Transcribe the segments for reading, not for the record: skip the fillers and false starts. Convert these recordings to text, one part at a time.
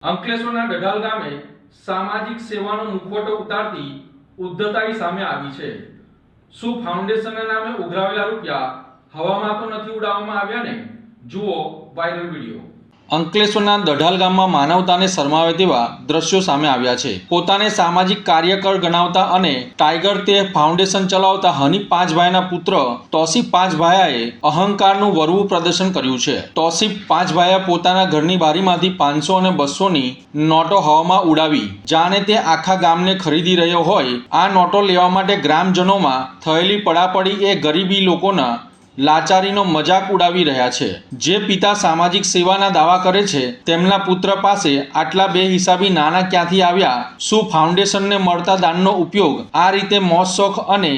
અંકલેશ્વરના ડઢાલ ગામે સામાજિક સેવાનો મુખવટો ઉતારતી ઉદ્ધતાઈ સામે આવી છે। શું ફાઉન્ડેશનના નામે ઉઘરાવેલા રૂપિયા હવામાં તો નથી ઉડાવવામાં આવ્યા ને? જુઓ વાયરલ વિડીયો। અંકલેશ્વરના ડઢાલ ગામમાં માનવતાને શરમાવે તેવા દ્રશ્યો સામે આવ્યા છે। પોતાને સામાજિક કાર્યકર ગણાવતા અને ટાઈગર તે ફાઉન્ડેશન ચલાવતા હનીફ પાંચભાઈના પુત્ર તૌસીફ પાંચભાઈએ અહંકારનું વરવું પ્રદર્શન કર્યું છે। તૌસીફ પાંચભાઈએ પોતાના ઘરની બારીમાંથી 500 અને 200ની નોટો હવામાં ઉડાવી જાણે તે આખા ગામને ખરીદી રહ્યો હોય। આ નોટો લેવા માટે ગ્રામજનોમાં થયેલી પડાપડી એ ગરીબી લોકોના લાચારીનો મજાક ઉડાવી રહ્યા છે। જે પિતા સામાજિક સેવાના દાવા કરે છે તેમના પુત્ર પાસે આટલા બેહિસાબી નાણાં ક્યાંથી આવ્યા? શું ફાઉન્ડેશનને મળતા દાનનો ઉપયોગ આ રીતે મોજ શોખ અને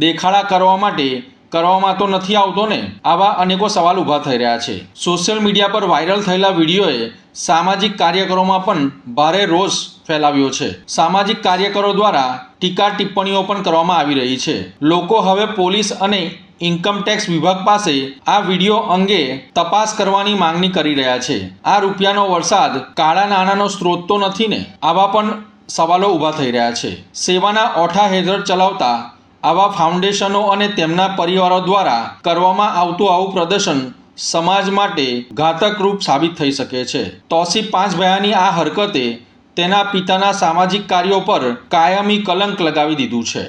દેખાડા કરવા માટે કરવામાં તો નથી આવતો ને? આવા અનેકો સવાલ ઊભા થઈ રહ્યા છે। સોશિયલ મીડિયા પર વાયરલ થયેલા વિડીયોએ સામાજિક કાર્યકરોમાં પણ ભારે રોષ ફેલાવ્યો છે। સામાજિક કાર્યકરો દ્વારા ટીકા ટિપ્પણીઓ પણ કરવામાં આવી રહી છે। લોકો હવે પોલીસ અને ઇન્કમટેક્સ વિભાગ પાસે આ વિડીયો અંગે તપાસ કરવાની માંગણી કરી રહ્યા છે। આ રૂપિયાનો વરસાદ કાળા નાણાંનો સ્ત્રોત તો નથી ને? આવા પણ સવાલો ઊભા થઈ રહ્યા છે। સેવાના ઓઠા હેઠળ ચલાવતા આવા ફાઉન્ડેશનો અને તેમના પરિવારો દ્વારા કરવામાં આવતું આવું પ્રદર્શન સમાજ માટે ઘાતક રૂપ સાબિત થઈ શકે છે। તૌસીફ પાંચભાઈની આ હરકતે તેના પિતાના સામાજિક કાર્યો પર કાયમી કલંક લગાવી દીધું છે।